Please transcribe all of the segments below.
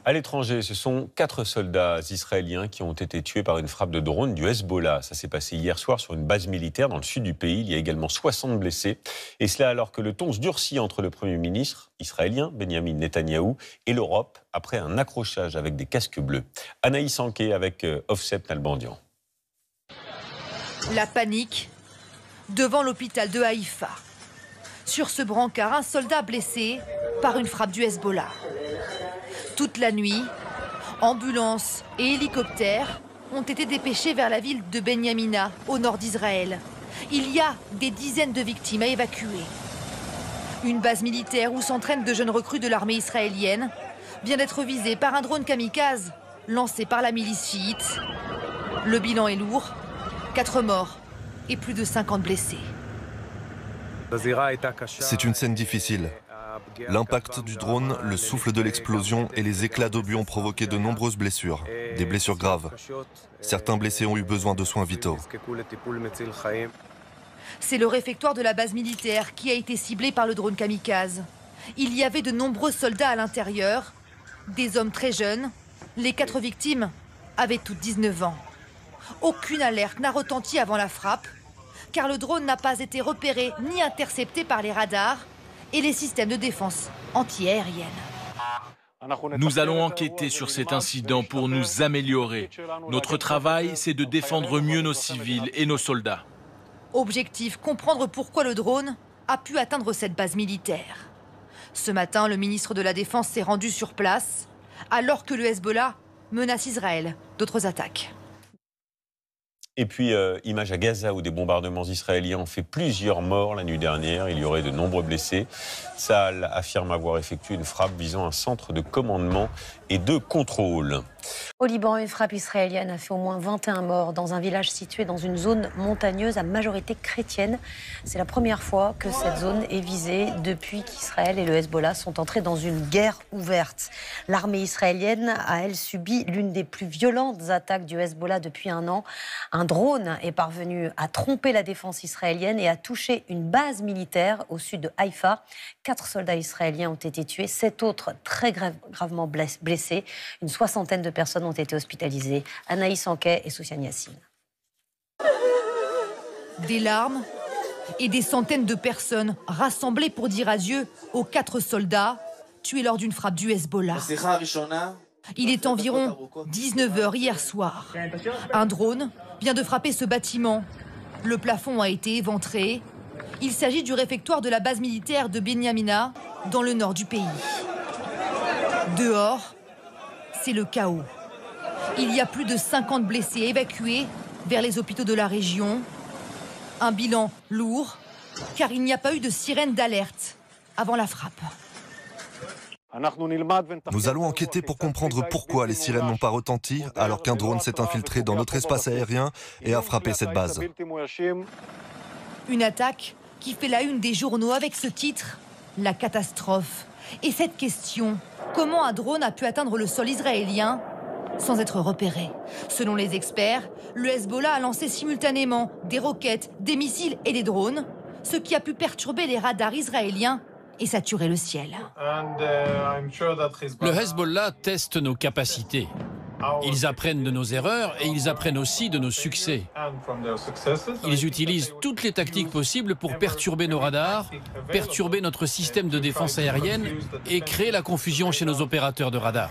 À l'étranger, ce sont 4 soldats israéliens qui ont été tués par une frappe de drone du Hezbollah. Ça s'est passé hier soir sur une base militaire dans le sud du pays. Il y a également 60 blessés. Et cela alors que le ton se durcit entre le Premier ministre israélien, Benyamin Netanyahou, et l'Europe après un accrochage avec des casques bleus. Anaïs Anquet avec Offset Nalbandian. La panique devant l'hôpital de Haïfa. Sur ce brancard, un soldat blessé par une frappe du Hezbollah. Toute la nuit, ambulances et hélicoptères ont été dépêchés vers la ville de Benyamina, au nord d'Israël. Il y a des dizaines de victimes à évacuer. Une base militaire où s'entraînent de jeunes recrues de l'armée israélienne vient d'être visée par un drone kamikaze lancé par la milice chiite. Le bilan est lourd, 4 morts et plus de 50 blessés. C'est une scène difficile. L'impact du drone, le souffle de l'explosion et les éclats d'obus ont provoqué de nombreuses blessures, des blessures graves. Certains blessés ont eu besoin de soins vitaux. C'est le réfectoire de la base militaire qui a été ciblé par le drone kamikaze. Il y avait de nombreux soldats à l'intérieur, des hommes très jeunes. Les 4 victimes avaient toutes 19 ans. Aucune alerte n'a retenti avant la frappe, car le drone n'a pas été repéré ni intercepté par les radars et les systèmes de défense anti-aérienne. Nous allons enquêter sur cet incident pour nous améliorer. Notre travail, c'est de défendre mieux nos civils et nos soldats. Objectif, comprendre pourquoi le drone a pu atteindre cette base militaire. Ce matin, le ministre de la Défense s'est rendu sur place, alors que le Hezbollah menace Israël d'autres attaques. Et puis, image à Gaza où des bombardements israéliens ont fait plusieurs morts la nuit dernière. Il y aurait de nombreux blessés. Tsahal affirme avoir effectué une frappe visant un centre de commandement et de contrôle. Au Liban, une frappe israélienne a fait au moins 21 morts dans un village situé dans une zone montagneuse à majorité chrétienne. C'est la première fois que cette zone est visée depuis qu'Israël et le Hezbollah sont entrés dans une guerre ouverte. L'armée israélienne a, elle, subi l'une des plus violentes attaques du Hezbollah depuis un an. Un drone est parvenu à tromper la défense israélienne et a touché une base militaire au sud de Haïfa. 4 soldats israéliens ont été tués, 7 autres très gravement blessés. Une soixantaine de personnes ont été hospitalisées. Anaïs Anquet et Soufiane Yassine. Des larmes et des centaines de personnes rassemblées pour dire adieu aux 4 soldats tués lors d'une frappe du Hezbollah. Il est environ 19h hier soir. Un drone vient de frapper ce bâtiment. Le plafond a été éventré. Il s'agit du réfectoire de la base militaire de Benyamina, dans le nord du pays. Dehors, c'est le chaos. Il y a plus de 50 blessés évacués vers les hôpitaux de la région. Un bilan lourd, car il n'y a pas eu de sirène d'alerte avant la frappe. Nous allons enquêter pour comprendre pourquoi les sirènes n'ont pas retenti alors qu'un drone s'est infiltré dans notre espace aérien et a frappé cette base. Une attaque qui fait la une des journaux avec ce titre, la catastrophe. Et cette question, comment un drone a pu atteindre le sol israélien sans être repéré? Selon les experts, le Hezbollah a lancé simultanément des roquettes, des missiles et des drones, ce qui a pu perturber les radars israéliens et saturer le ciel. Le Hezbollah teste nos capacités. Ils apprennent de nos erreurs et ils apprennent aussi de nos succès. Ils utilisent toutes les tactiques possibles pour perturber nos radars, perturber notre système de défense aérienne et créer la confusion chez nos opérateurs de radars.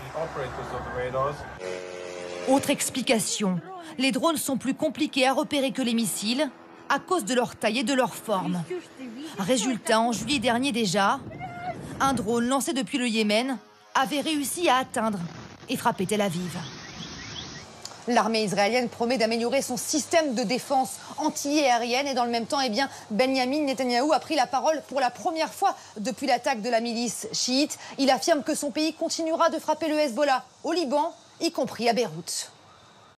Autre explication, les drones sont plus compliqués à repérer que les missiles à cause de leur taille et de leur forme. Résultat, en juillet dernier déjà, un drone lancé depuis le Yémen avait réussi à atteindre et frapper Tel Aviv. L'armée israélienne promet d'améliorer son système de défense anti-aérienne et dans le même temps, Benyamin Netanyahou a pris la parole pour la première fois depuis l'attaque de la milice chiite. Il affirme que son pays continuera de frapper le Hezbollah au Liban, y compris à Beyrouth.